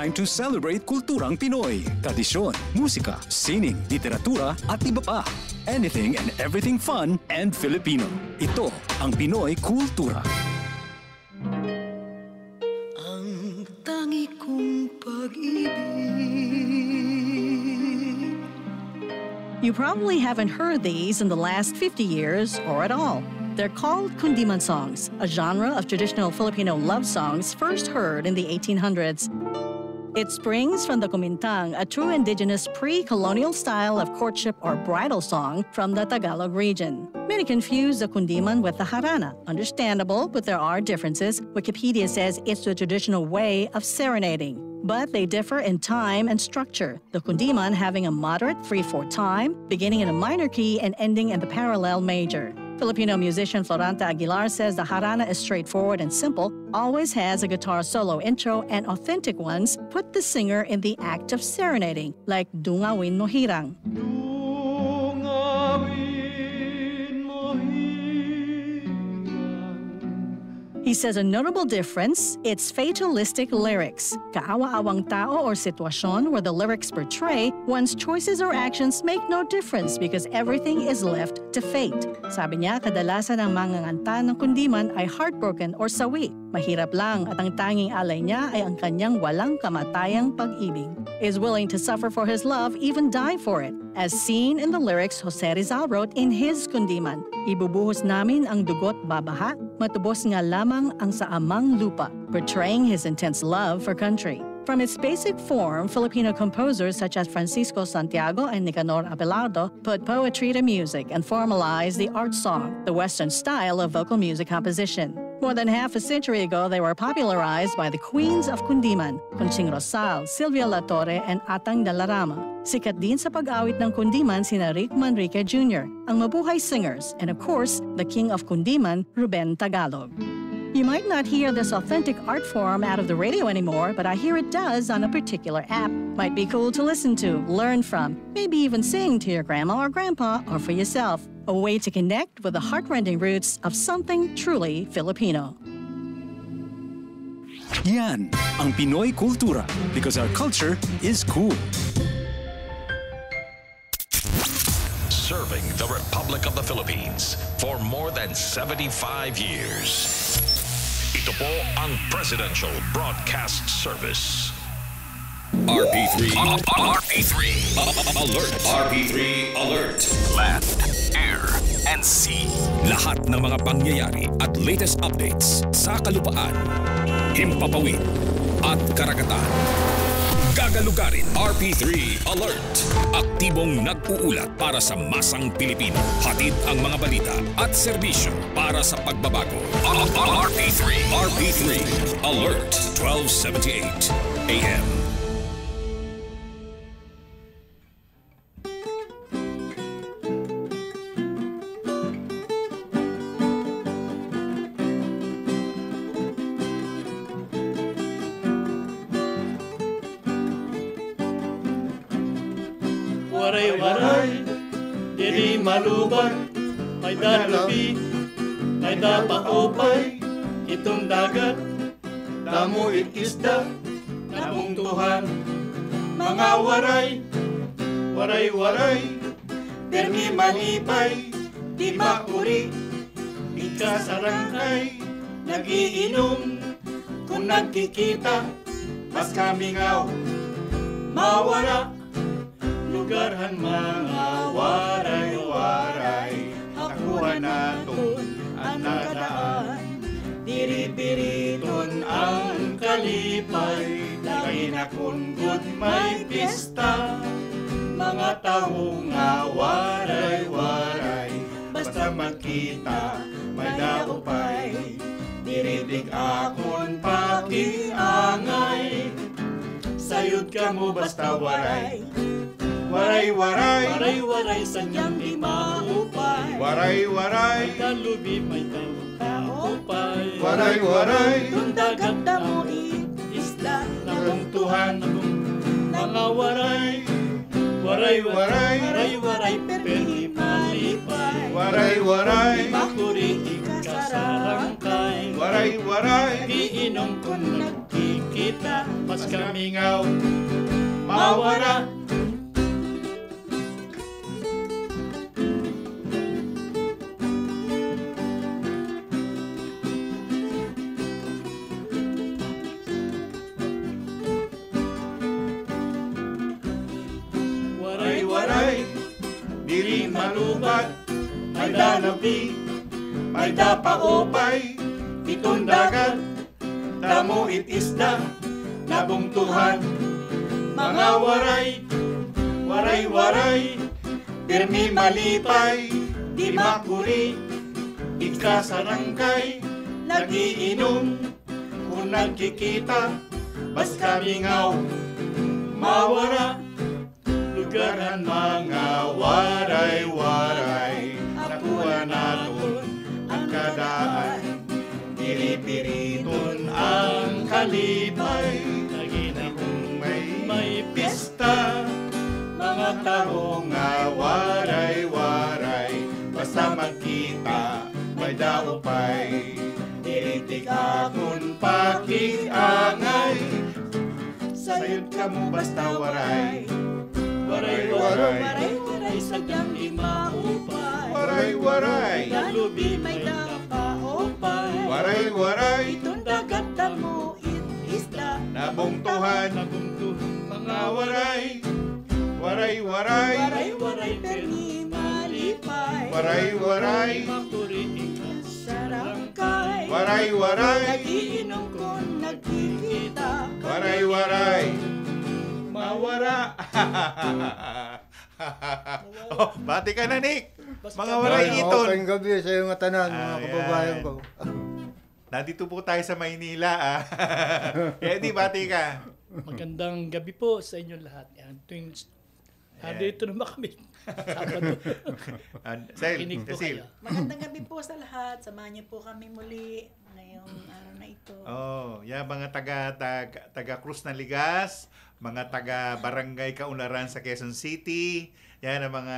time to celebrate kulturang Pinoy. Tradisyon, musika, sining, literatura at iba pa. Anything and everything fun and Filipino. Ito ang Pinoy Kultura. Ang tangi kong pag-ibig. You probably haven't heard these in the last 50 years or at all. They're called kundiman songs, a genre of traditional Filipino love songs first heard in the 1800s. It springs from the kumintang, a true indigenous pre-colonial style of courtship or bridal song from the Tagalog region. Many confuse the kundiman with the harana. Understandable, but there are differences. Wikipedia says it's the traditional way of serenading. But they differ in time and structure, the kundiman having a moderate 3/4 time, beginning in a minor key and ending in the parallel major. Filipino musician Floranta Aguilar says the harana is straightforward and simple, always has a guitar solo intro, and authentic ones put the singer in the act of serenading, like Dungawin Mo Hirang. He says a notable difference, it's fatalistic lyrics. Kaawa-awang tao or sitwasyon where the lyrics portray one's choices or actions make no difference because everything is left to fate. Sabi niya, kadalasan ang manganganta ng kundiman ay heartbroken or sawi. Mahirap lang at ang tanging alay niya ay ang kanyang walang kamatayang pag-ibig. Is willing to suffer for his love, even die for it. As seen in the lyrics Jose Rizal wrote in his kundiman, ibubuhos namin ang dugot babaha, matubos nga lamang ang sa amang lupa, portraying his intense love for country. From its basic form, Filipino composers such as Francisco Santiago and Nicanor Abelardo put poetry to music and formalized the art song, the Western style of vocal music composition. More than half a century ago, they were popularized by the queens of kundiman, Conching Rosal, Silvia La Torre, and Atang Dalarama. Sikat din sa pag-awit ng kundiman sina Rick Manrique Jr., ang mabuhay singers, and of course, the king of kundiman, Ruben Tagalog. You might not hear this authentic art form out of the radio anymore, but I hear it does on a particular app. Might be cool to listen to, learn from, maybe even sing to your grandma or grandpa or for yourself. A way to connect with the heart-rending roots of something truly Filipino. Yan ang Pinoy Kultura because our culture is cool. Serving the Republic of the Philippines for more than 75 years. Ito po ang Presidential Broadcast Service. RP3 Alert. RP3 Alert. Land, air, and sea. Lahat ng mga pangyayari at latest updates sa kalupaan, himpapawid at karagatan. Gagalugarin. RP3 Alert. Aktibong nag-uulat para sa masang Pilipino. Hatid ang mga balita at serbisyo para sa pagbabago. RP3 Alert. 1278 AM. Waray-waray, diri maluban, may dalubi, may dapaopay, itong dagat, damo itisda, nabungtuhan. Mga waray, waray-waray, diri malipay, di makuri, di kasarangkay, nagiinom, kung nagkikita, mas kamingaw, mawala. Lugarhan mga waray-waray, akuha naton ang nadaan. Diri-diriton ang kalipay, lagi na kung good may pista. Mga tao nga waray-waray, basta magkita may daupay. Diridig akon pakiangay, sayod ka mo basta waray. Waray-waray, waray-waray sa niyang di maupay. Waray-waray, may dalubi, may daupay. Waray-waray, kung dagat damo isda, nabungtuhan. Mga waray, waray-waray, waray-waray, perhi malipay. Waray-waray, makuri ikasarangkay. Waray-waray, iinom kung nagkikita, mas kamingaw, mawara. Waray-waray, diri malubat, may danabi, may dapaopay, itong dagat, damo isda, nabungtuhan. Mga waray, waray-waray, pirmi malipay, di makuri, ikasarangkay, nagiinom, kung nagkikita, bas kamingaw, mawara. Lugaran mga waray-waray, nakuha naton ang kadaan, piripiriton ang kalipay, naginakong may pista, mga tao nga waray-waray, basta magkita may daupay, tiritik akon pakiangay, sayod ka mo basta waray. Waray-waray, Waray-waray, sadyang di maupay. waray-waray, Dalubi may dapaopay. waray-waray, Itong dagat damo isda, nabungtuhan, mga waray, waray-waray, waray-waray, permi malipay. waray-waray, Sarangkay, waray-waray, nagiinom kung nagkikita. waray-waray, mawara. Oh, bati ka na, Nick. Mga waray iton. Ngayong gabi sa iyong tanan, mga kababayan ko. Nandito po tayo sa Maynila. Eddie, bati ka. Magandang gabi po sa inyong lahat. Yan, tuwing dito naman kami. Sabado. Kinig po Cecil. kayo. Magandang gabi po sa lahat. Samahan niyo po kami muli ngayong araw na ito. Oh, yeah, mga taga Cruz na Ligas, mga taga Barangay Kaunlaran sa Quezon City. Yan ang mga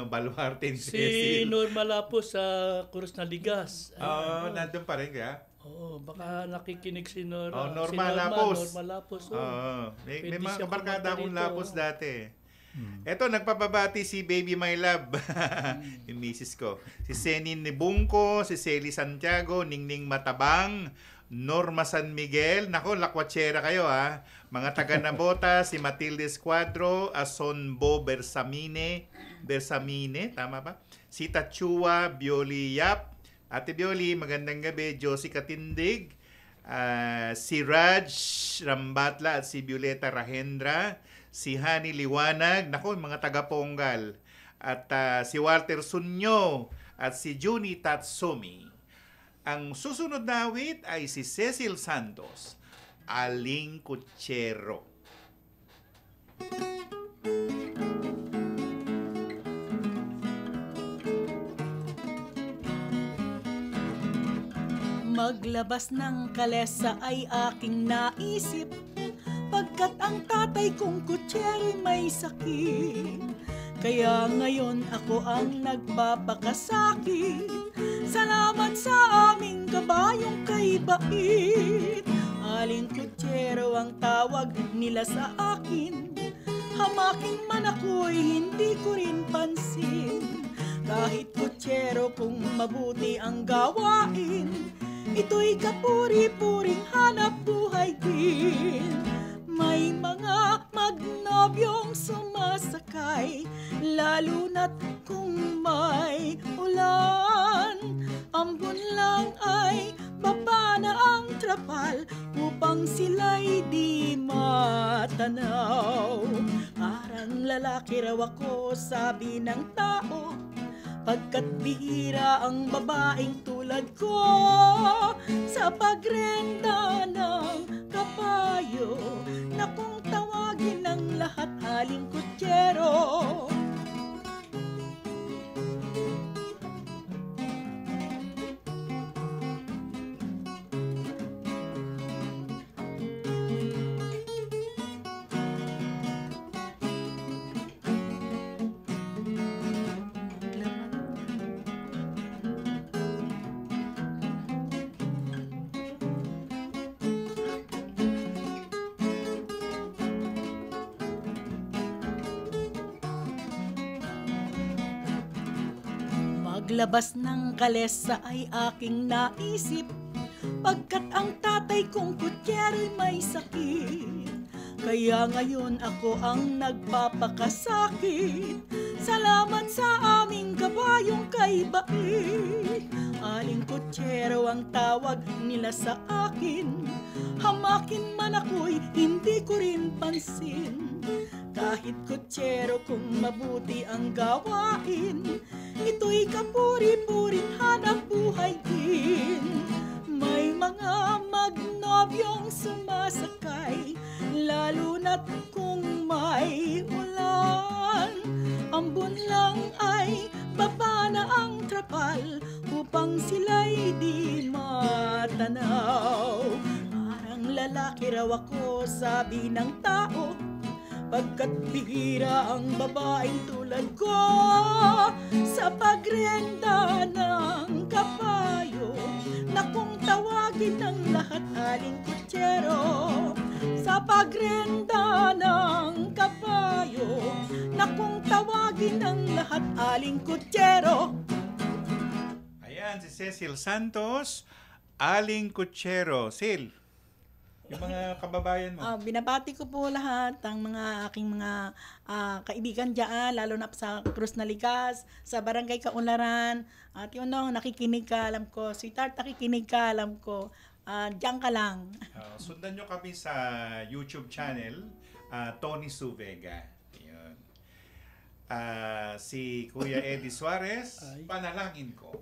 baluarte ni Si Cecil. Norma Lapo sa Cruz na Ligas. Oh, nandun pa rin kaya? Oo, baka nakikinig si Norma. Oh, Norma si Lapos. Norma Lapos. Oo. May Pwede mga siya kabarkada pumunta akong rito. Lapos dati. Eto, nagpapabati si Baby My Love, yung misis ko. Si Senin Nibungko, si Celi Santiago, Ningning Matabang, Norma San Miguel. Nako, lakwachera kayo ha. Mga taga Nabota, si Matilde Escuadro, Asonbo Bersamine, tama ba? Si Tachua Bioli Yap. Ate Bioli, magandang gabi. Josie Katindig, si Raj Rambatla at si Violeta Rahendra, si Hani Liwanag, nako, mga taga-Ponggal, at si Walter Sunyo at si Juni Tatsumi. Ang susunod na awit ay si Cecil Santos, Aling Kutsero. Maglabas ng kalesa ay aking naisip, pagkat ang tatay kong kutsero'y may sakit. Kaya ngayon ako ang nagpapakasakit. Salamat sa aming kabayong kay Bait. Aling kutsero ang tawag nila sa akin. Hamakin man ako'y hindi ko rin pansin. Kahit kutsero kung mabuti ang gawain, ito'y kapuri-puring hanap buhay din. May mga magnobyong sumasakay, lalo na't kung may ulan. Ambon lang ay baba na ang trapal upang sila'y di matanaw. Parang lalaki raw ako, sabi ng tao, pagkat bihira ang babaeng tulad ko sa pagrenta ng kabayo, na kung tawagin ng lahat aling kutsero. Paglabas ng kalesa ay aking naisip, pagkat ang tatay kong kutyero'y may sakit. Kaya ngayon ako ang nagpapakasakit. Salamat sa aming kabayong kay Bait. Aling kutsero ang tawag nila sa akin. Hamakin man ako'y hindi ko rin pansin. Kahit kutsero kung mabuti ang gawain, ito'y kapuri-puring hanap buhay din. May mga magnobyong sumasakay, lalo na't kung may ulan. Ambon lang ay baba na ang trapal upang sila'y di matanaw. Parang lalaki raw ako, sabi ng tao, pagkat bihira ang babaeng tulad ko. Sa pagrenda ng kabayo, na kung tawagin ng lahat aling kutsero. Sa pagrenda ng kabayo, na kung tawagin ng lahat aling kutsero. Ayan, si Cecil Santos, Aling Kutsero. Sil, yung mga kababayan mo. Binabati ko po lahat ng mga aking mga kaibigan dyan, lalo na sa Cruz Naligas, sa Barangay Kaunlaran. At yun no, nakikinig ka, alam ko. Sweetheart, nakikinig ka, alam ko. Diyan ka lang. Sundan nyo kami sa YouTube channel, Tony Suvega. Yun. Si Kuya Eddie Suarez, Panalangin Ko.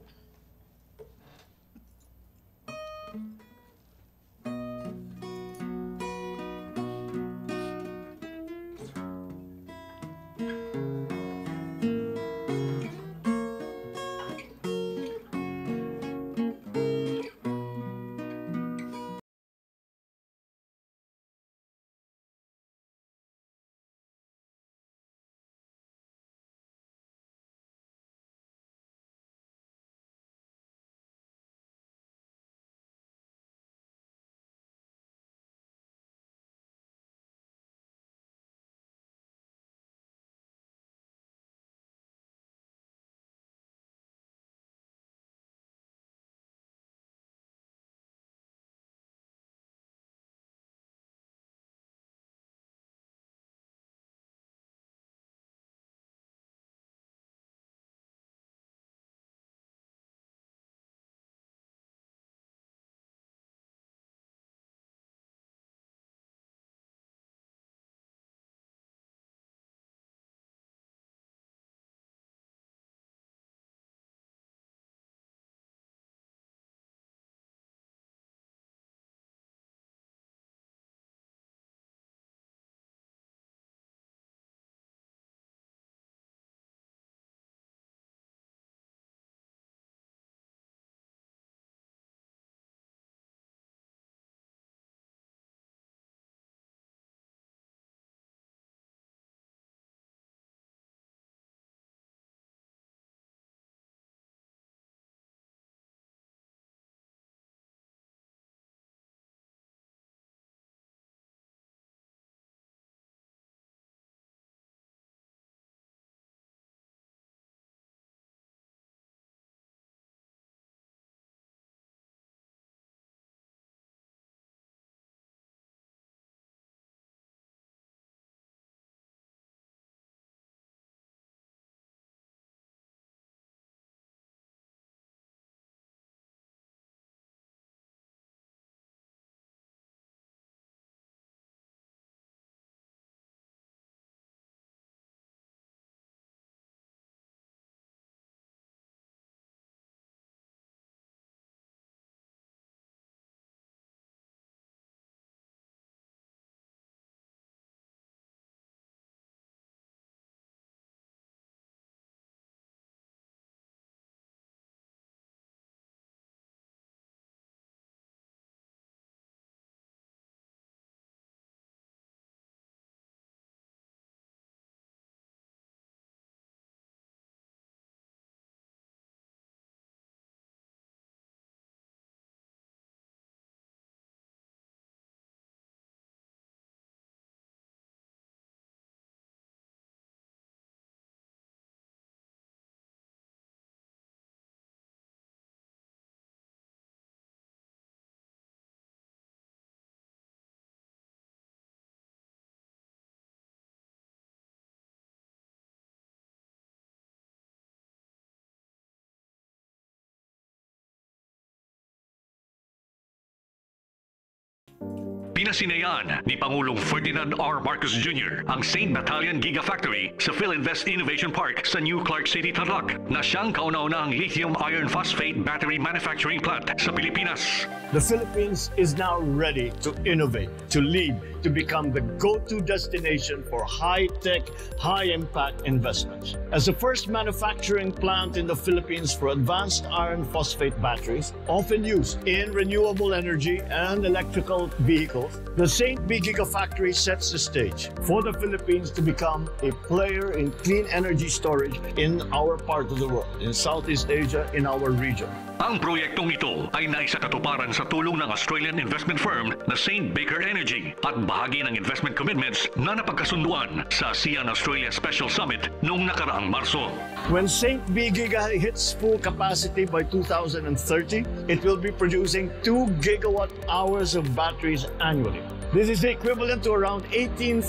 Pinasinayaan ni Pangulong Ferdinand R. Marcos Jr. ang St. Battalion Gigafactory sa PhilInvest Innovation Park sa New Clark City, Tarlac na siyang kauna-unahang lithium iron phosphate battery manufacturing plant sa Pilipinas. The Philippines is now ready to innovate, to lead, to become the go-to destination for high-tech, high-impact investments. As the first manufacturing plant in the Philippines for advanced iron phosphate batteries, often used in renewable energy and electrical vehicles, the St. B Gigafactory sets the stage for the Philippines to become a player in clean energy storage in our part of the world, in Southeast Asia, in our region. Ang proyektong ito ay naisakatuparan sa tulong ng Australian investment firm na St. Baker Energy at bahagi ng investment commitments na napagkasunduan sa ASEAN Australia Special Summit noong nakaraang Marso. When St. B Giga hits full capacity by 2030, it will be producing 2 gigawatt-hours of batteries annually. This is equivalent to around 18,000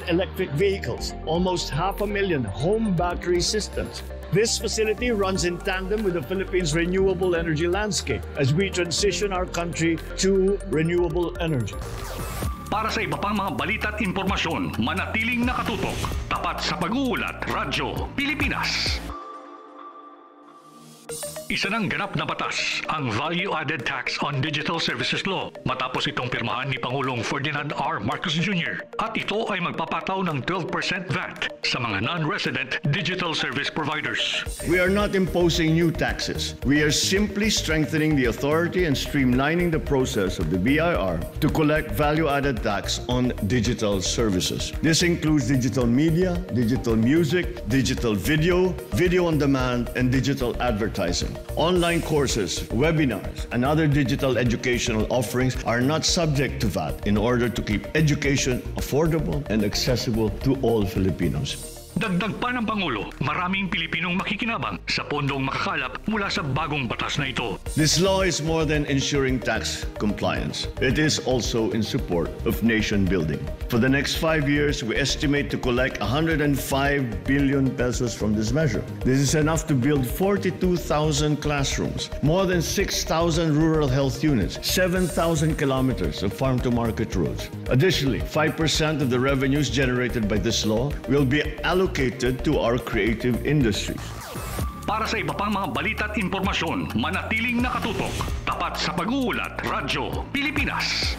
electric vehicles, almost 500,000 home battery systems. This facility runs in tandem with the Philippines' renewable energy landscape as we transition our country to renewable energy. Para sa iba pang mga balita at impormasyon, manatiling nakatutok. Tapat sa Pag-uulat, Radyo Pilipinas. Isa ng ganap na batas ang Value-Added Tax on Digital Services Law matapos itong pirmahan ni Pangulong Ferdinand R. Marcos Jr. At ito ay magpapataw ng 12% VAT sa mga non-resident digital service providers. We are not imposing new taxes. We are simply strengthening the authority and streamlining the process of the BIR to collect value-added tax on digital services. This includes digital media, digital music, digital video, video on demand, and digital advertising. Online courses, webinars, and other digital educational offerings are not subject to VAT in order to keep education affordable and accessible to all Filipinos. Dagdag pa ng Pangulo, maraming Pilipinong makikinabang sa pondong makakalap mula sa bagong batas na ito. This law is more than ensuring tax compliance. It is also in support of nation building. For the next 5 years, we estimate to collect 105 billion pesos from this measure. This is enough to build 42,000 classrooms, more than 6,000 rural health units, 7,000 kilometers of farm-to-market roads. Additionally, 5% of the revenues generated by this law will be allocated to our creative industries. Para sa iba pang mga balita at impormasyon, manatiling nakatutok. Tapat sa Pag-uulat, Radyo Pilipinas.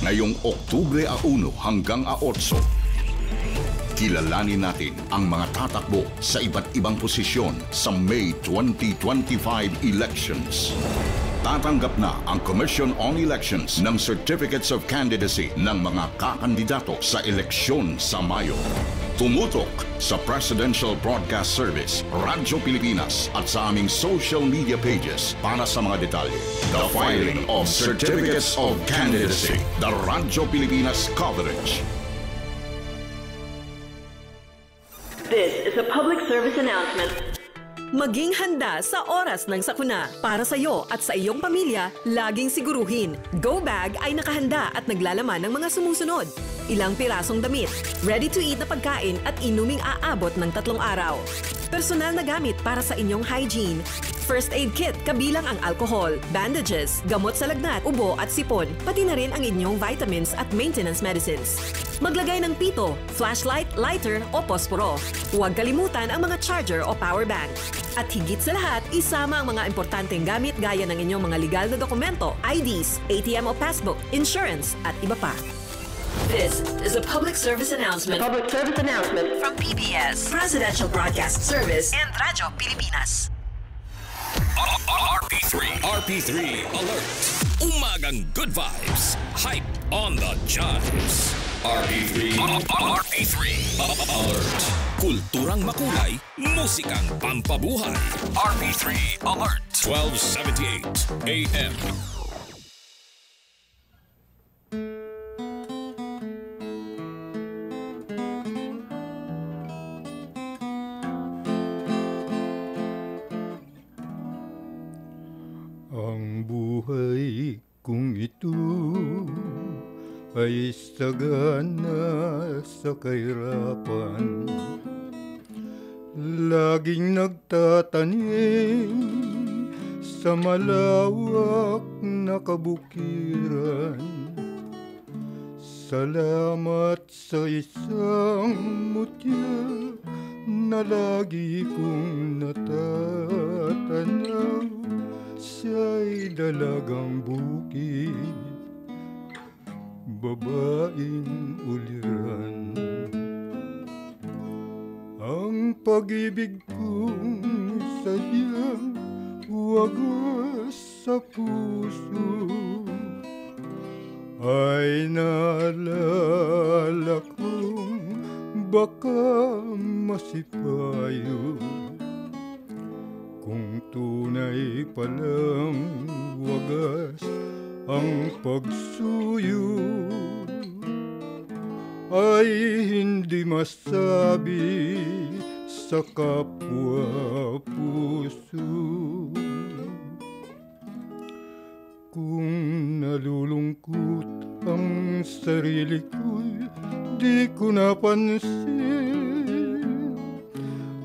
Ngayong Oktubre 1 hanggang 8, kilalanin natin ang mga tatakbo sa iba't ibang posisyon sa May 2025 elections. Tatanggap na ang Commission on Elections ng Certificates of Candidacy ng mga kakandidato sa eleksyon sa Mayo. Tumutok sa Presidential Broadcast Service, Radyo Pilipinas at sa aming social media pages para sa mga detalye. The filing of Certificates of Candidacy, the Radyo Pilipinas coverage. This is a public service announcement. Maging handa sa oras ng sakuna. Para sa iyo at sa iyong pamilya, laging siguruhin, Go Bag ay nakahanda at naglalaman ng mga sumusunod. Ilang pirasong damit, ready-to-eat na pagkain at inuming aabot ng 3 araw. Personal na gamit para sa inyong hygiene. First aid kit kabilang ang alcohol, bandages, gamot sa lagnat, ubo at sipon, pati na rin ang inyong vitamins at maintenance medicines. Maglagay ng pito, flashlight, lighter o posporo. Huwag kalimutan ang mga charger o power bank. At higit sa lahat, isama ang mga importanteng gamit gaya ng inyong mga legal na dokumento, IDs, ATM o passbook, insurance at iba pa. This is a public service announcement. Public service announcement from PBS, Presidential Broadcast Service, and Radyo Pilipinas. RP3 Alert. Umagang good vibes. Hype on the chives. RP3 Alert. Kulturang makulay, musikang pampabuhay. RP3 Alert. 1278 AM. Ang buhay kong ito ay sagana sa kahirapan. Laging nagtatanim sa malawak nakabukiran. Salamat sa isang mutya na lagi kong natatanaw. Siya'y dalagang bukid, babaeng uliran. Ang pag-ibig kong sadyang wagas sa puso ay naalala kong baka masipayo. Kung tunay palang wagas ang pagsuyo, ay hindi masabi sa kapwa puso. Kung nalulungkot ang sarili ko'y di ko napansin,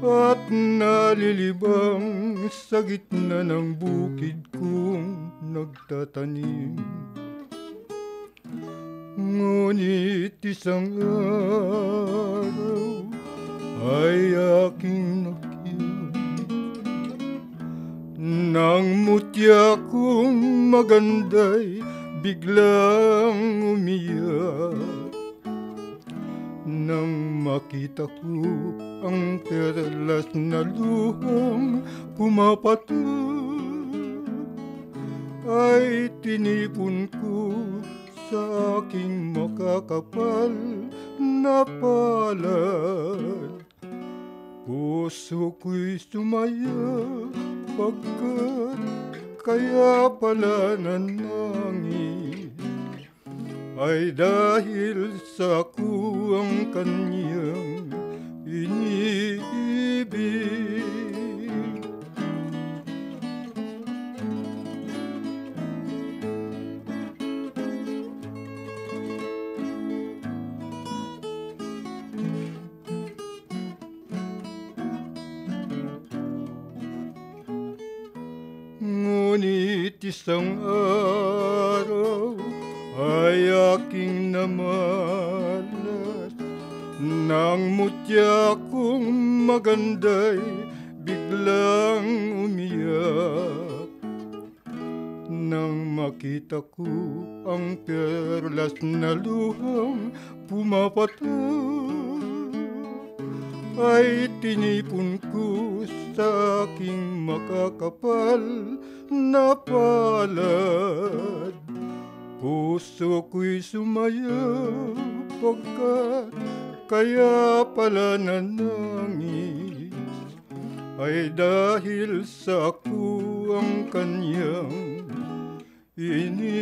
at nalilibang sa gitna ng bukid kong nagtatanim. Ngunit isang araw ay aking nakita, nang mutya kong maganda'y biglang umiyak. Nang makita ko ang perlas na luhang pumapatak, ay tinipon ko sa aking makakapal na palad. Puso ko'y sumaya pagkat kaya pala nanangis, ay dahil sa ako ang kanyang iniibig. Ngunit isang araw ay aking namalas, nang mutya kong maganda'y biglang umiyak. Nang makita ko ang perlas na luhang pumapatak, ay tinipon ko sa aking makakapal na palad. Puso ko'y sumaya pagkat kaya pala nanangis, ay dahil sa ako ang kanyang iniibig.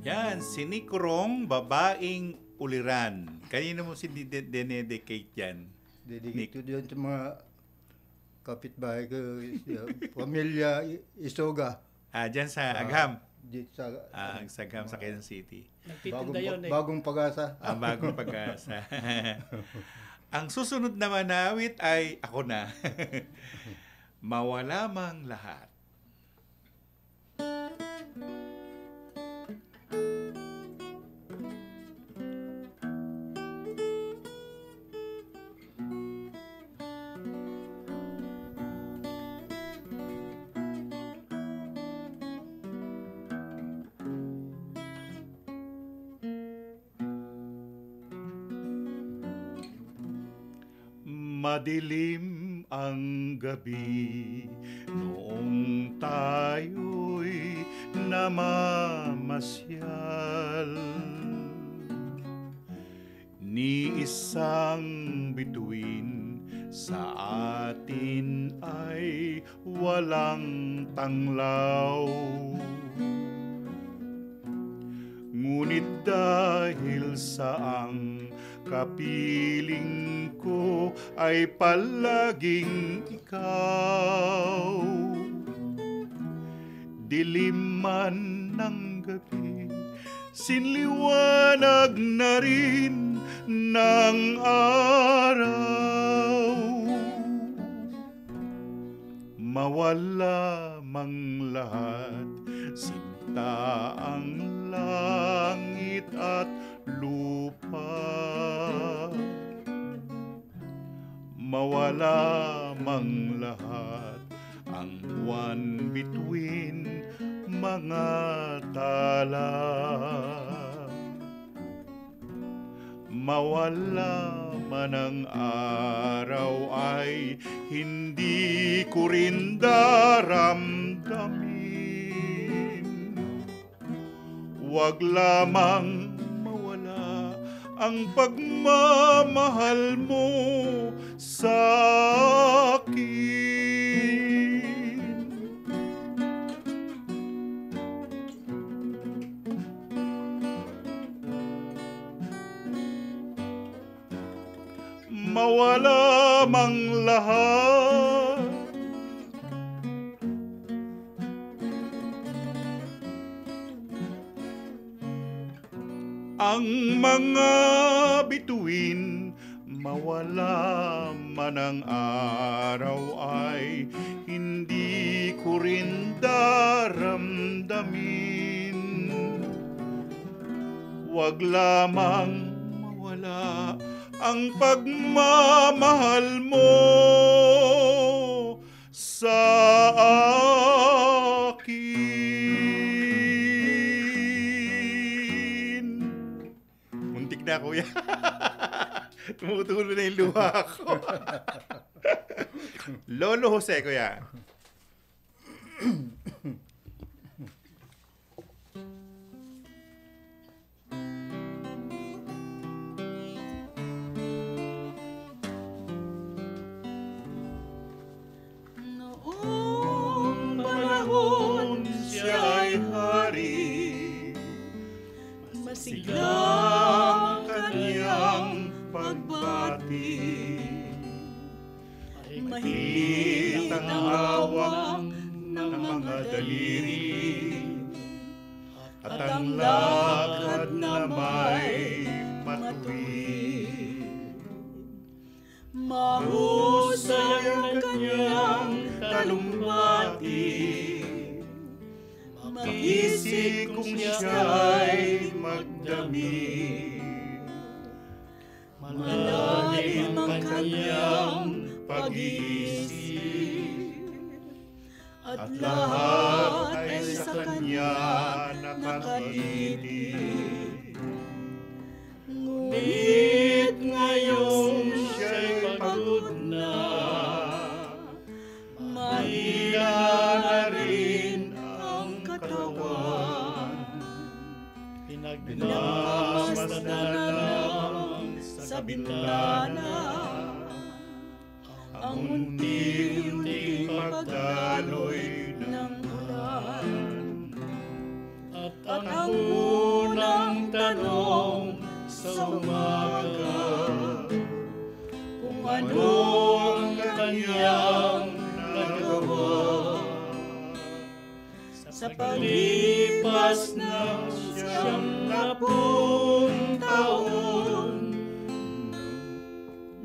Yan, sinikurong babaeng uliran. Kanino mo si dinedicate yan? Dedicate yun sa mga kapitbahay ko, pamilya Isoga. Dyan sa Agham. Sa Agham sa Quezon City. Bagong Pag-asa. Bagong Pag-asa. Ang susunod naman na awit ay ako na. Mawala mang lahat. Madilim ang gabi noong tayo'y namamasyal, ni isang bituin sa atin ay walang tanglaw. Ngunit dahil sa ang kapiling ko ay palaging ikaw, dilim man ng gabi, sinliwanag na rin ng mawala mang lahat, sinta ang langit at lupa. Mawala mang lahat, ang buwan bituin mga tala. Mawala man ang araw ay hindi ko rin daramdamin. Huwag lamang mawala ang pagmamahal mo sa akin. Mawala mang lahat, ang mga bituin, mawala man ang araw ay hindi ko rin daramdamin. Huwag lamang mawala ang pagmamahal mo sa akin. Muntik na, kuya. Tumutulo na yung luha ko. Lolo Jose, kuya. Masiglang kaniyang pagbati, mahigit ang hawak ng mga daliri, at ang lakad na may matuwid. Mahusay ang kaniyang talumpati, mag-isip kung siya'y magdamit. Malalim ang kanyang pag-iisip, at lahat ay sa kanya nakatitig. Ngunit ngayon siya'y pagod na, mahina na rin ang katawan. Pinagmasdan na lang sa bintana ang unti-unting pagdaloy ng ulan. At ang unang tanong sa umaga, kung ano ang kanyang nagawa sa paglipas ng 90 taon,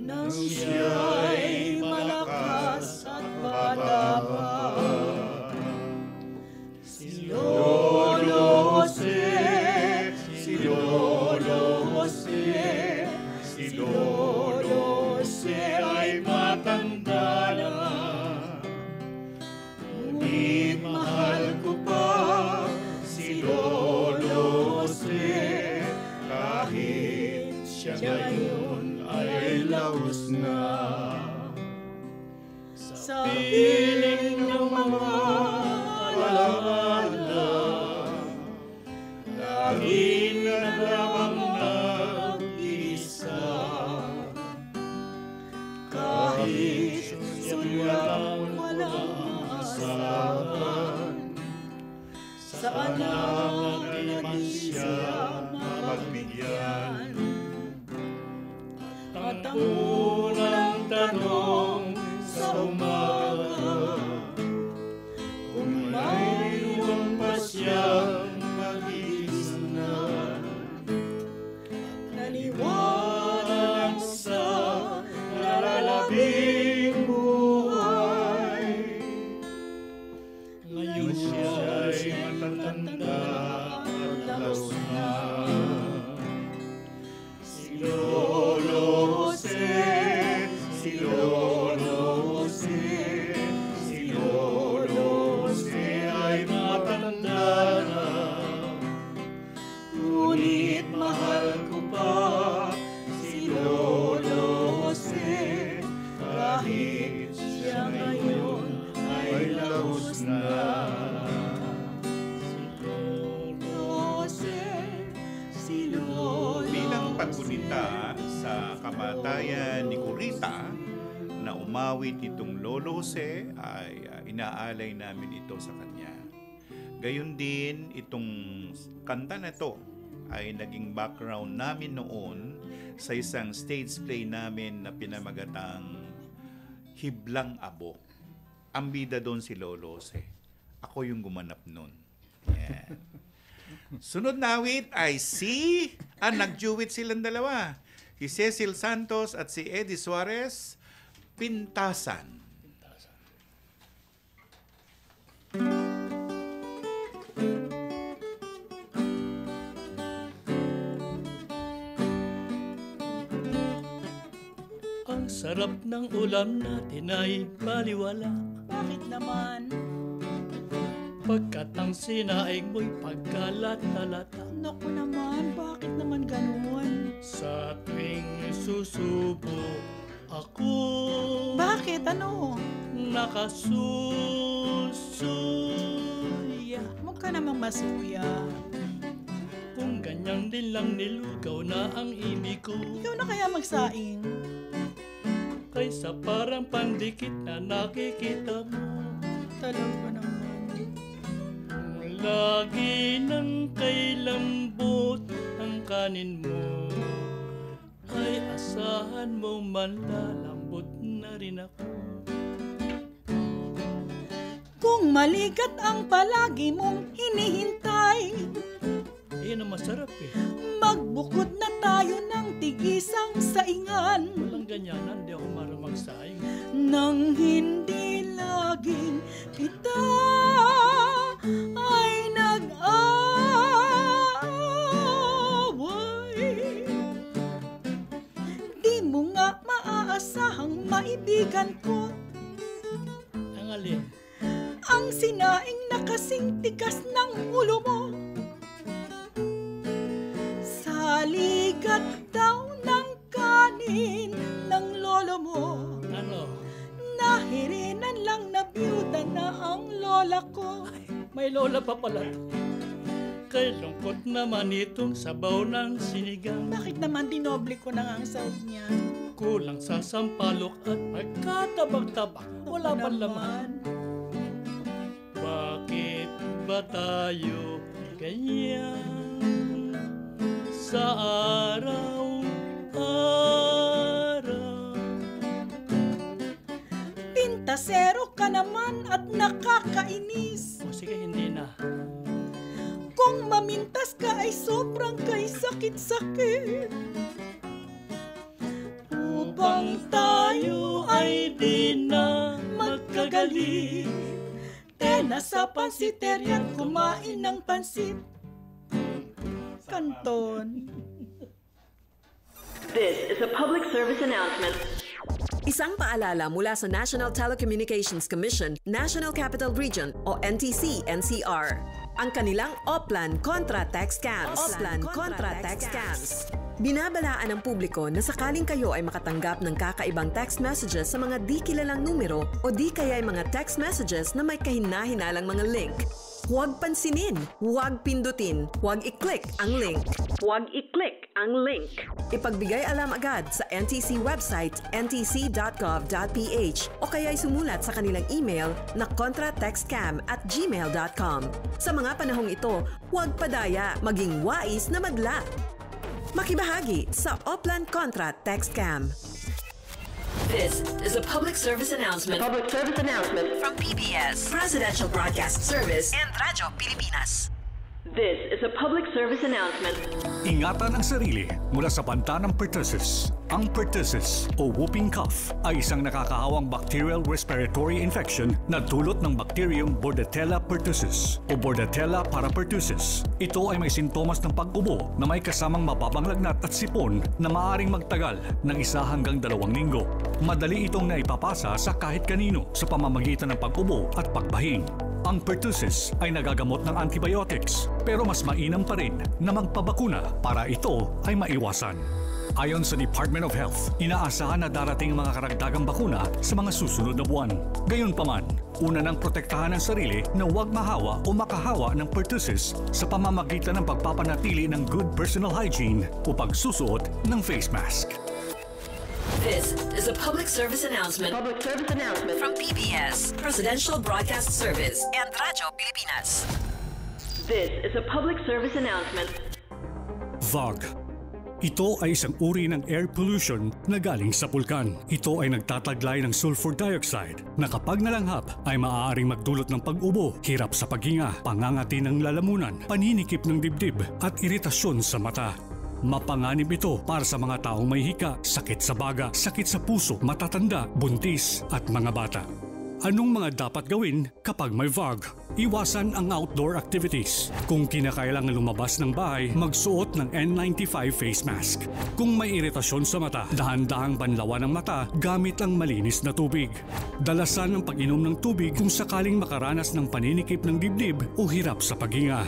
nang siya'y malakas at bata pa. Si Lolo Jose, si Lolo Jose, si Lolo Jose ay matanda na. Ngunit mahal ko pa si Lolo Jose, kahit siya ngayon ay laos na. Sa piling ng mga alaala, lagi na lamang nag-isa. Kahit sulang walang asahan, sa anak di man siya mapagbigyan. At ang unang tanong sa umaga, kung mayroon pa siyang mag-iisa na, naniwala lang sa nalalabing buhay, Lolo Jose, si Lolo Jose, si Lolo Jose ay matanda na. Ngunit mahal ko pa si Lolo Jose, kahit siya ngayon ay lahos na. Bilang paggunita sa kamatayan ni Curita na umawit itong Lolo Jose ay inaalay namin ito sa kanya. Gayon din itong kanta na ito ay naging background namin noon sa isang stage play namin na pinamagatang Hiblang Abo. Ang bida doon si Lolo Jose. Ako yung gumanap noon. Yeah. Sunod na awit ay nag-duet silang dalawa. Si Cecil Santos at si Eddie Suarez, Pintasan. Ang sarap ng ulam natin ay baliwala. Bakit naman? Pagkat ang sinaing mo'y pagkalat-alata. Naku naman, bakit naman ganun? Sa tuwing susubo ako. Bakit? Ano? Nakasusuya. Huwag ka namang masuya. Kung ganyan din lang nilugaw na ang ibig ko. Ikaw na kaya magsaing? Kaysa parang pandikit na nakikita mo. Talaga naman. Lagi nang kay lambot ang kanin mo, ay asahan mo manlalambot na rin ako. Kung maligat ang palagi mong hinihintay, yan ang masarap eh. Magbukod na tayo ng tigisang saingan. Walang ganyanan, di ako maramag saing. Nang hindi laging kita ay nag-aaway. Di mo nga maaasahang maibigan ko. Ang alin? Ang sinaing na kasing tigas ng ulo mo. Sa ligat daw ng kanin ng lolo mo. Ano? Nahirinan lang na byuda na ang lola ko. Ay, may lola pa pala. Kay lungkot naman itong sabaw ng sinigang. Bakit naman dinoble ko na ang sahod niya? Kulang sa sampalok at pagkatabag-tabak. Wala pa laman. Bakit ba tayo ganyan sa araw-araw? Pintasero ka naman at nakakainis. O sige, hindi na. Kung mamintas ka ay sobrang kay sakit-sakit. Upang tayo ay di na magkagalit, nasa pansiteryan kumain ng pansit. Kanton. This is a public service announcement. Isang paalala mula sa National Telecommunications Commission, National Capital Region o NTC-NCR. Ang kanilang Oplan Contra Tax Scams. Binabalaan ng publiko na sakaling kayo ay makatanggap ng kakaibang text messages sa mga di kilalang numero o di kaya ay mga text messages na may kahina-hinalang mga link. Huwag pansinin, huwag pindutin, huwag i-click ang link. Huwag i-click ang link. Ipagbigay alam agad sa NTC website ntc.gov.ph o kaya'y sumulat sa kanilang email na contratextcam@gmail.com. Sa mga panahong ito, huwag padaya, maging wais na madla. Makibahagi sa Oplan Contra Text Scam. This is a public service announcement. Public service announcement from PBS, Presidential Broadcast Service, and Radyo Pilipinas. This is a public service announcement. Ingatan ang sarili mula sa banta ng pertussis. Ang pertussis o whooping cough ay isang nakakahawang bacterial respiratory infection na dulot ng bacterium Bordetella pertussis o Bordetella parapertussis. Ito ay may sintomas ng pag-ubo na may kasamang mababang lagnat at sipon na maaaring magtagal ng 1 hanggang 2 linggo. Madali itong naipapasa sa kahit kanino sa pamamagitan ng pag-ubo at pagbahing. Ang pertussis ay nagagamot ng antibiotics pero mas mainam pa rin na magpabakuna para ito ay maiwasan. Ayon sa Department of Health, inaasahan na darating ang mga karagdagang bakuna sa mga susunod na buwan. Gayunpaman, una nang protektahan ang sarili na huwag mahawa o makahawa ng pertussis sa pamamagitan ng pagpapanatili ng good personal hygiene o pagsusuot ng face mask. This is a public service announcement. From PBS, Presidential Broadcast Service and Radyo Pilipinas. This is a public service announcement. VOG. Ito ay isang uri ng air pollution na galing sa pulkan. Ito ay nagtataglay ng sulfur dioxide na kapag nalanghap ay maaaring magdulot ng pag-ubo, hirap sa paghinga, pangangati ng lalamunan, paninikip ng dibdib at iritasyon sa mata. Mapanganib ito para sa mga taong may hika, sakit sa baga, sakit sa puso, matatanda, buntis at mga bata. Anong mga dapat gawin kapag may VOG? Iwasan ang outdoor activities. Kung kinakailangan lumabas ng bahay, magsuot ng N95 face mask. Kung may iritasyon sa mata, dahan-dahang banlawan ng mata gamit ang malinis na tubig. Dalasan ang pag-inom ng tubig kung sakaling makaranas ng paninikip ng dibdib o hirap sa paghinga.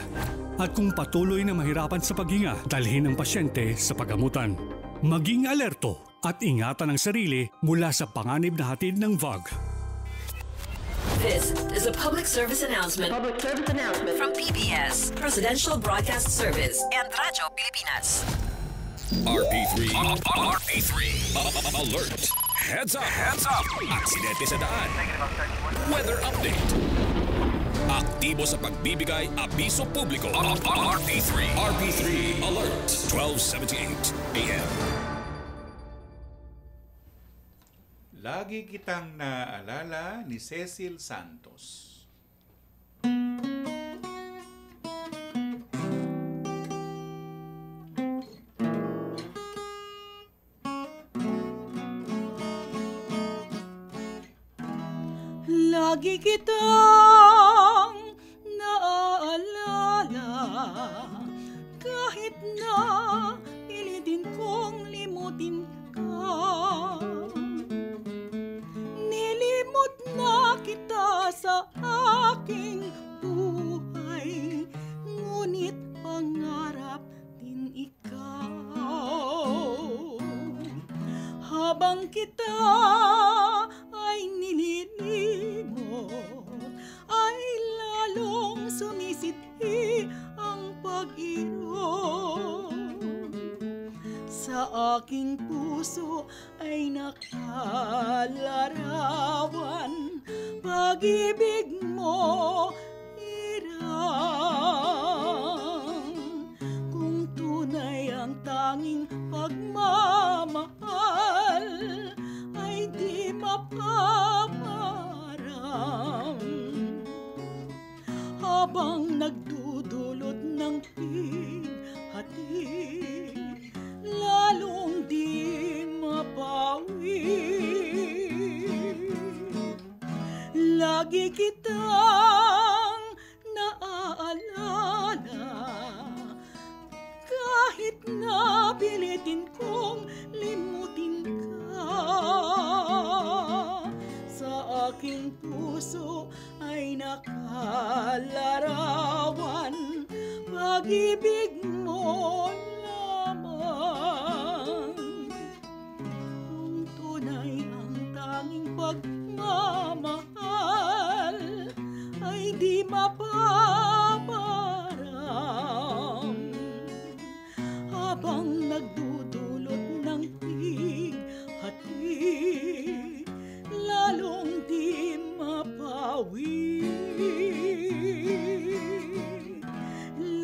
At kung patuloy na mahirapan sa paghinga, dalhin ang pasyente sa paggamutan. Maging alerto at ingatan ang sarili mula sa panganib na hatid ng VOG. This is a public service announcement. From PBS, Presidential Broadcast Service and Radyo Pilipinas. RP3 Alert. Heads up. Aksidente sa daan. Weather update. Aktibo sa pagbibigay abiso publiko. RP3 Alert. 12:78 AM. Lagi kitang naaalala ni Cecil Santos. Lagi kitang naaalala kahit na pilitin kong limutin ka. Nilimot na kita sa aking buhay, ngunit pangarap din ikaw. Habang kita ay nililimot, ay lalong sumisiti ang pag-irog. Sa aking puso ay nakalarawan, pag-ibig mo irang. Kung tunay ang tanging pagmamahal, ay di mapaparang. Habang nagdudulot ng pighati, lalong di mapawi. Lagi kitang naaalala kahit na pilitin kong limutin ka. Sa aking puso ay nakalarawan, pag-ibig mo lamang. Kung tunay ang tanging pagmamahal, ay di mapaparang. Habang nagdudulot ng pighati, lalong di mapawi.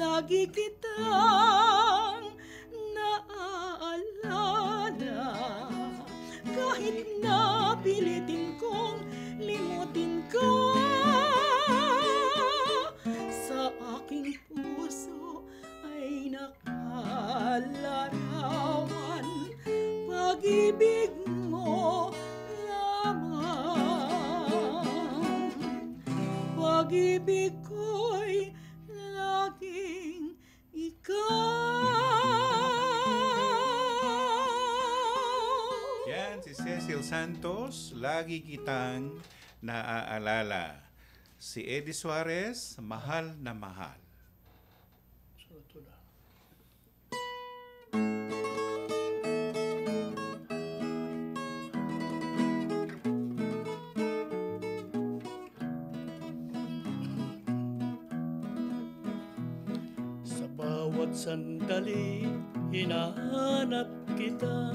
Lagi kitang naaalala kahit na pilitin kong limutin ka. Sa aking puso pag-ibig mo lamang. Pag-ibig ko'y laging ikaw. Yan, si Cecil Santos, lagi kitang naaalala. Si Eddie Suarez, mahal na mahal. Sa bawat sandali, hinahanap kita.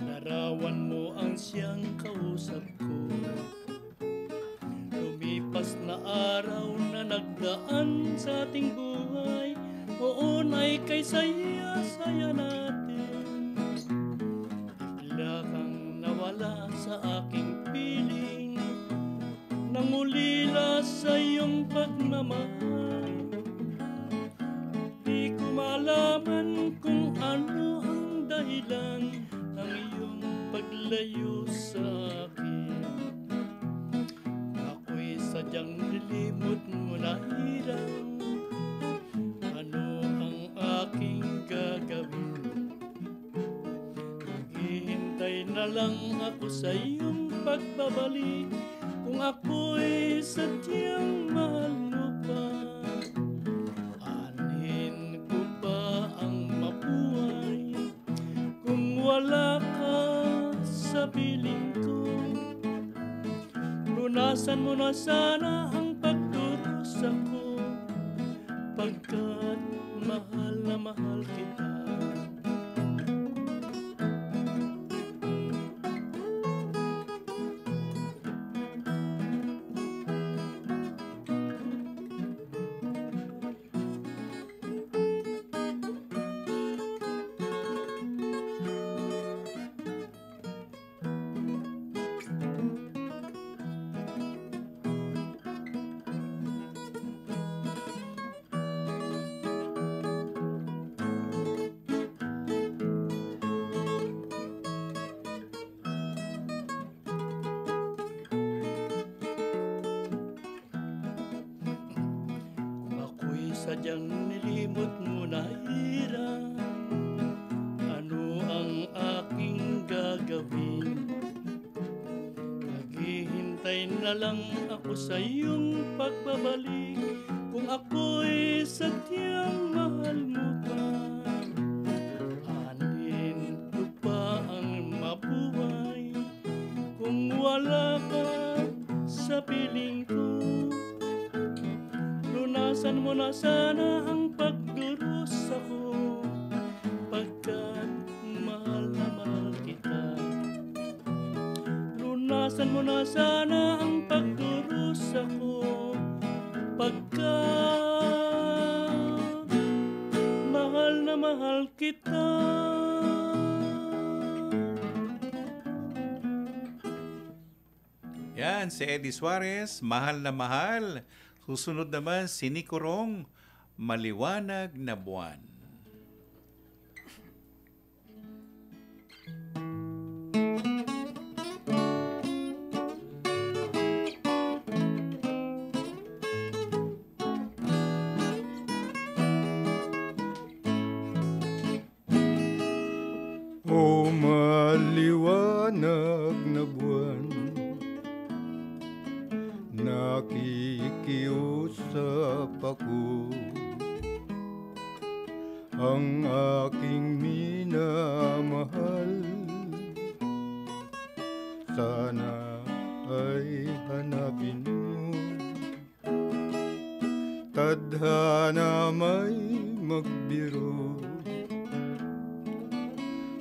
Larawan mo ang siyang kausap ko. Lumipas na araw na nagdaan sa ating buhay, noon ay kay saya-saya natin. Bigla kang nawala sa aking piling, nangulila sa iyong pagmamahal. Di ko malaman kung ano ang dahilan ng iyong paglayo sa akin. Ako'y sadyang nilimot mo na hirang. Ano ang aking gagawin? Maghihintay na lang ako sa iyong pagbabalik, kung ako'y sadyang mahal mo pa. Anin ko pa ang mabuhay kung wala ka sa piling ko. Lunasan mo na sana ang pagdurusa ko, pagkat mahal na mahal kita. Sadyang nilimot mo na hirang. Ano ang aking gagawin? Maghihintay na lang ako sa iyong pagbabalik, kung ako'y sadyang mahal mo pa. Anin ko pa ang mabuhay kung wala ka sa piling ko. Lunasan mo na sana ang pagdurusa ko, pagkat mahal na mahal kita. Lunasan mo na sana ang pagdurusa ko, pagkat mahal na mahal kita. Yan, si Eddie Suarez, mahal na mahal. Susunod naman si Nico Rong, Maliwanag na Buwan. O maliwanag na buwan, nakikiusap ako, ang aking minamahal. Sana ay hanapin mo, tadhana may magbiro,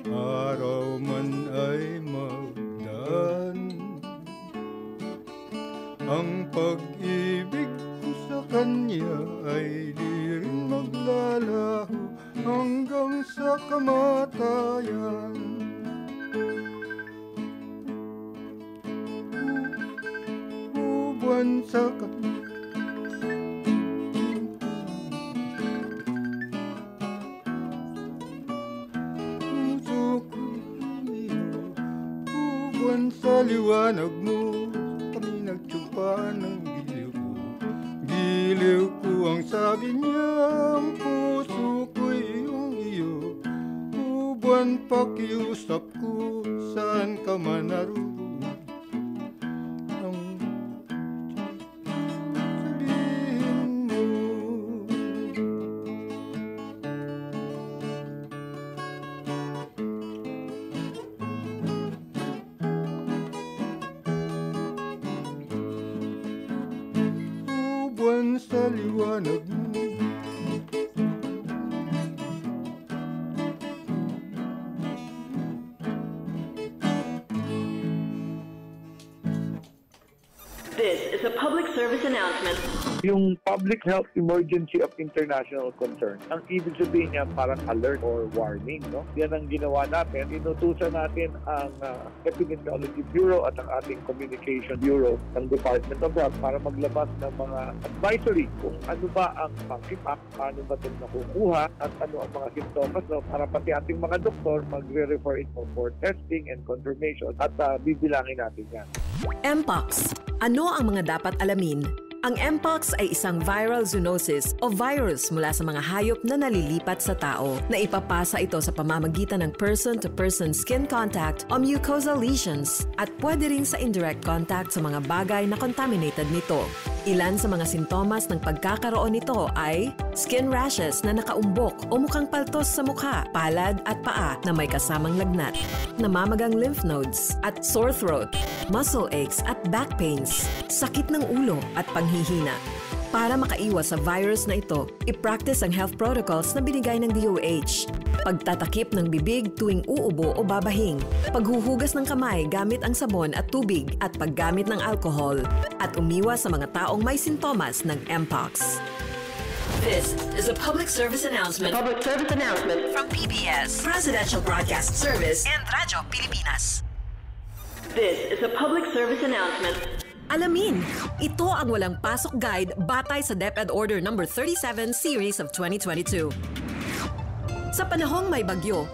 araw man ay magdaan. Ang pag-ibig ko sa kanya ay di rin maglalaho hanggang sa kamatayan. Buwan sa puso ko Buwan sa liwanag mo, kami nagtsupa ng giliw ko. Giliw ko ang sabi niya, ang puso ko'y iyong iyo. Buwan pakiusap ko, saan ka man naroon. Sa liwanag mo. This is a public service announcement. Yung public health emergency of international concern, ang ibig sabihin niya parang alert or warning, no? Yan ang ginawa natin. Inutusan natin ang Epidemiology Bureau at ang ating Communication Bureau ng Department of Health para maglabas ng mga advisory kung ano ba ang monkeypox, paano ba itong nakukuha, at ano ang mga simptomas, no? Para pati ating mga doktor magre-refer ito for testing and confirmation at bibilangin natin yan. Mpox. Ano ang mga dapat alamin? Ang Mpox ay isang viral zoonosis o virus mula sa mga hayop na nalilipat sa tao na ipapasa ito sa pamamagitan ng person-to-person skin contact o mucosal lesions at pwede rin sa indirect contact sa mga bagay na contaminated nito. Ilan sa mga sintomas ng pagkakaroon nito ay skin rashes na nakaumbok o mukhang paltos sa mukha, palad at paa na may kasamang lagnat, namamagang lymph nodes at sore throat, muscle aches at back pains, sakit ng ulo at panghihina. Para makaiwas sa virus na ito, i-practice ang health protocols na binigay ng DOH. Pagtatakip ng bibig tuwing uubo o babahing, paghuhugas ng kamay gamit ang sabon at tubig at paggamit ng alcohol, at umiwas sa mga taong may sintomas ng Mpox. This is a public service announcement. Public service announcement from PBS, Presidential Broadcast Service, and Radyo Pilipinas. This is a public service announcement. Alamin, ito ang walang pasok guide batay sa DepEd Order No. 37 Series of 2022. Sa panahong may bagyo,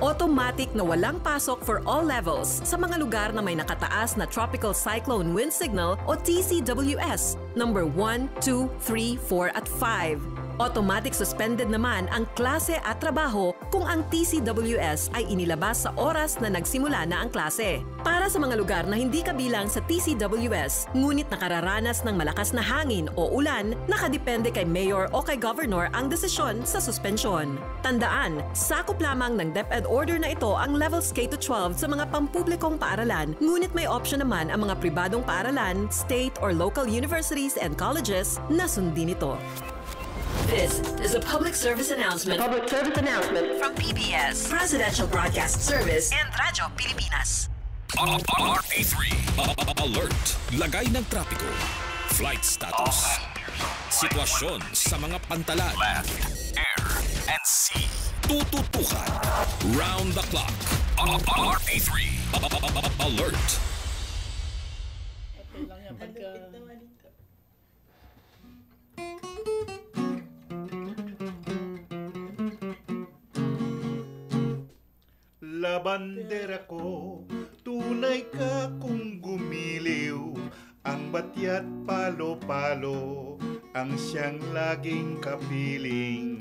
automatic na walang pasok for all levels sa mga lugar na may nakataas na Tropical Cyclone Wind Signal o TCWS No. 1, 2, 3, 4 at 5. Automatic suspended naman ang klase at trabaho kung ang TCWS ay inilabas sa oras na nagsimula na ang klase. Para sa mga lugar na hindi kabilang sa TCWS, ngunit nakararanas ng malakas na hangin o ulan, nakadepende kay Mayor o kay Governor ang desisyon sa suspensyon. Tandaan, sakop lamang ng DepEd order na ito ang levels K-12 sa mga pampublikong paaralan, ngunit may option naman ang mga pribadong paaralan, state or local universities and colleges na sundin ito. This is a public service announcement. Public service announcement from PBS, Presidential Broadcast Service, and Radyo Pilipinas. RP3 Alert. Lagay ng trapiko. Flight status. Sitwasyon sa mga pantalan. Land, air, and sea. Tututukan. Round the clock. RP3 Alert. Okay lang yan pagka... Labandera ko, tunay ka kung gumiliw. Ang batya't palo-palo, ang siyang laging kapiling.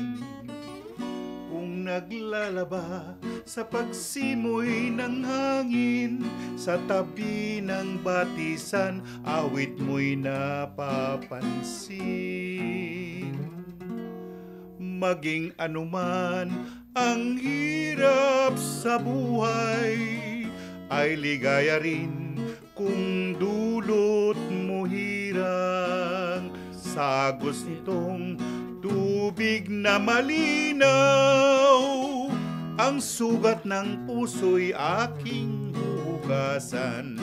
Kung naglalaba sa pagsimoy ng hangin, sa tabi ng batisan, awit mo'y napapansin. Maging anuman ang hirap sa buhay, ay ligaya rin kung dulot mo hirang. Sa agos nitong tubig na malinaw, ang sugat ng puso'y aking hugasan.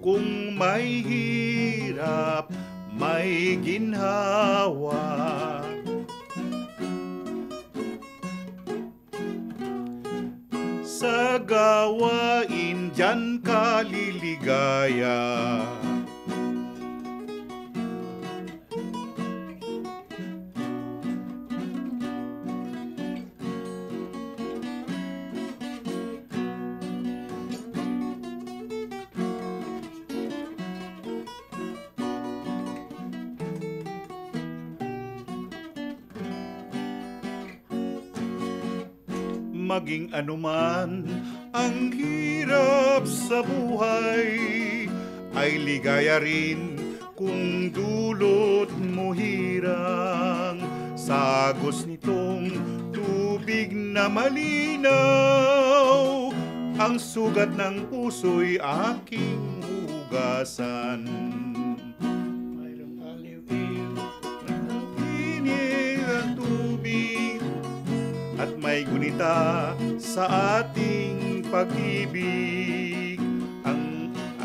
Kung may hirap, may ginhawa, sa gawain dyan ka liligaya. maging anuman ang hirap sa buhay, ay ligaya rin kung dulot mo hirang. Sa agos nitong tubig na malinaw, ang sugat ng puso'y aking hugasan. Mayroong aliw-iw ng tinig ang tubig, at may gunita sa ating pag-ibig.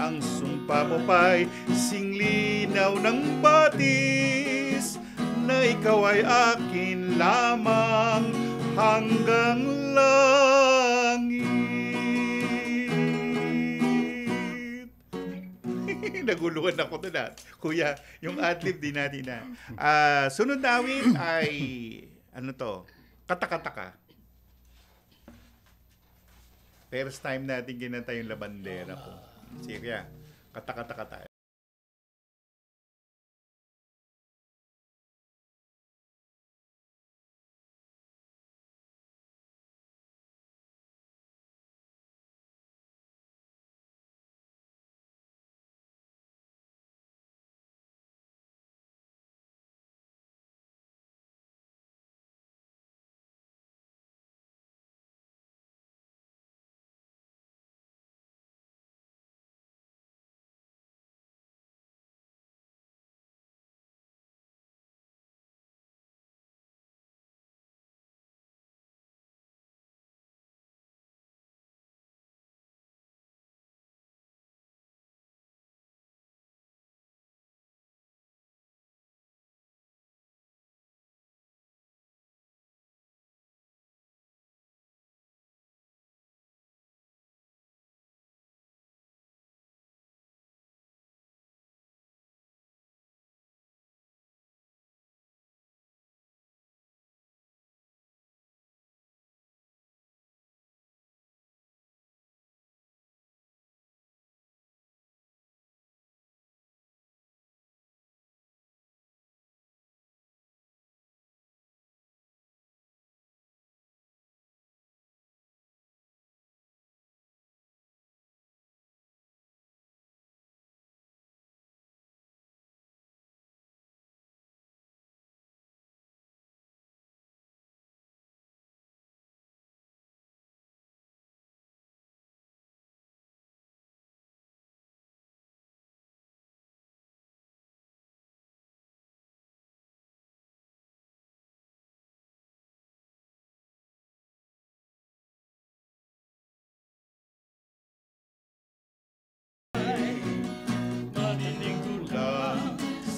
Ang sumpa mo pa'y singlinaw ng batis, na ikaw ay akin lamang hanggang langit. Naguluhan ako doon. Kuya, yung adlib din natin na. Sunod na awit ay, ano to? Katakataka. First time natin kinanta yung labandera po. Sige, katakataka tayo.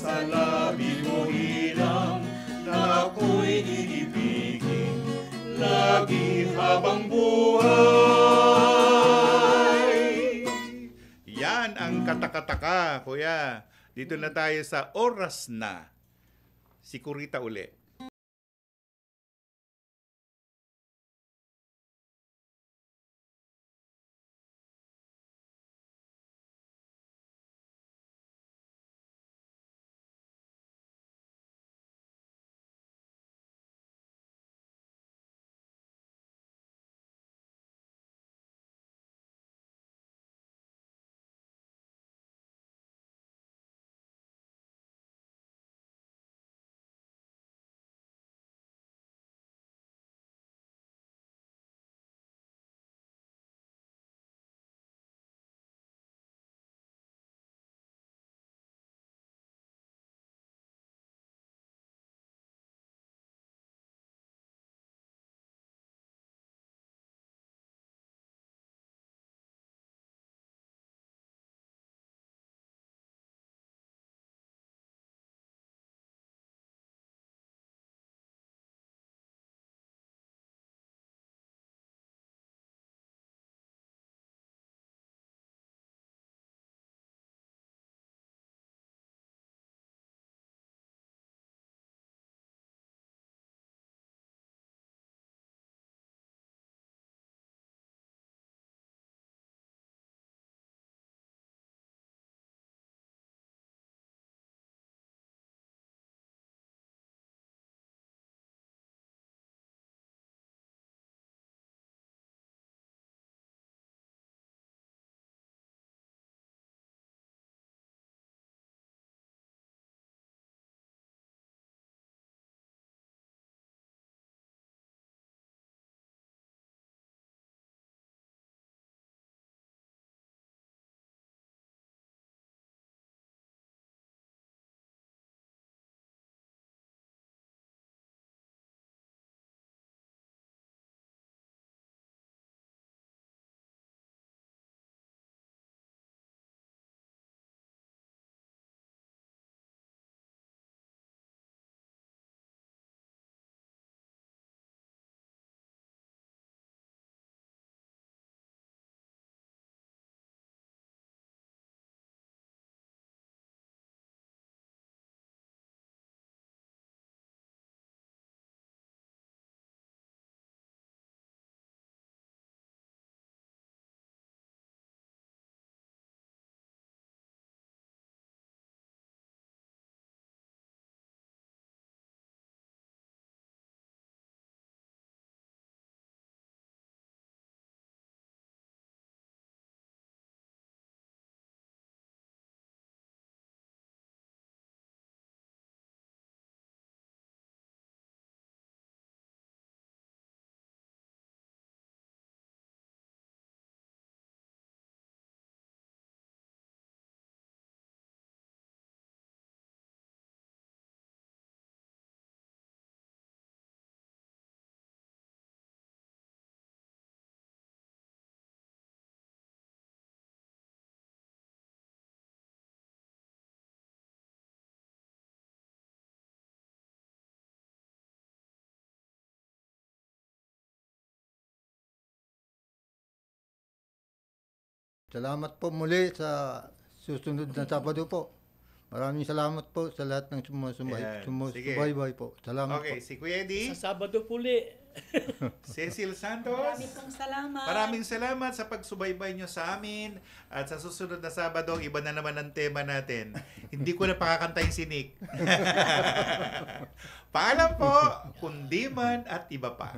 Sa labi mo hilang na ako'y iibigin lagi habang buhay. Yan ang katakataka, kuya. Dito na tayo sa oras na. Si Kurita uli. Salamat po muli sa susunod na Sabado po. Maraming salamat po sa lahat ng sumusubaybay po. Salamat Okay, po. si Kuya Eddie. Sa Sabado puli. Cecil Santos. Maraming pong salamat. Maraming salamat sa pagsubaybay nyo sa amin. At sa susunod na Sabado, iba na naman ang tema natin. Hindi ko na pakakantay si Nick. Paalam po, kundiman at iba pa.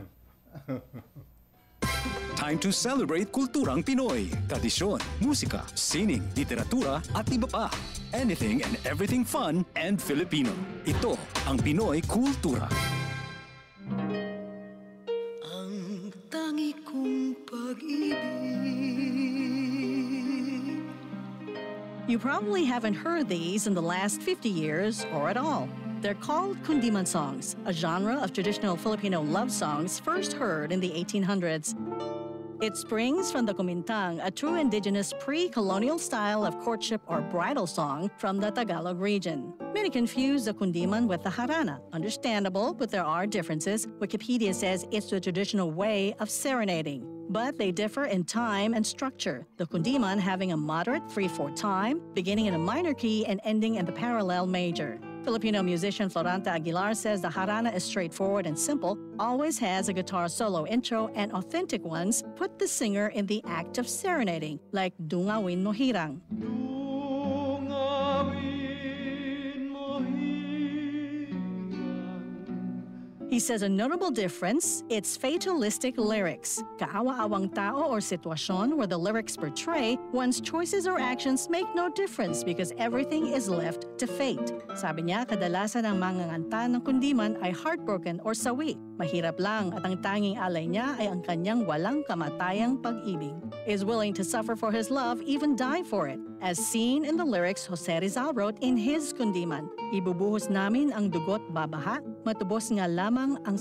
Time to celebrate kulturang Pinoy. Tradisyon, musika, sining, literatura at iba pa. Anything and everything fun and Filipino. Ito ang Pinoy Kultura. Ang tangi kong pag-ibig. You probably haven't heard these in the last 50 years or at all. They're called kundiman songs, a genre of traditional Filipino love songs first heard in the 1800s. It springs from the kumintang, a true indigenous pre-colonial style of courtship or bridal song from the Tagalog region. Many confuse the kundiman with the harana. Understandable, but there are differences. Wikipedia says it's the traditional way of serenading, but they differ in time and structure. The kundiman having a moderate 3/4 time, beginning in a minor key and ending in the parallel major. Filipino musician Floranta Aguilar says the harana is straightforward and simple, always has a guitar solo intro, and authentic ones put the singer in the act of serenading, like Dungawin Mo Hirang. He says a notable difference, it's fatalistic lyrics. Kaawa-awang tao or sitwasyon where the lyrics portray one's choices or actions make no difference because everything is left to fate. Sabi niya, kadalasan ang manganganta ng kundiman ay heartbroken or sawi. Mahirap lang at ang tanging alay niya ay ang kanyang walang kamatayang pag-ibig. Is willing to suffer for his love, even die for it. As seen in the lyrics Jose Rizal wrote in his kundiman, ibubuhos namin ang dugot babaha, matubos nga lamang ang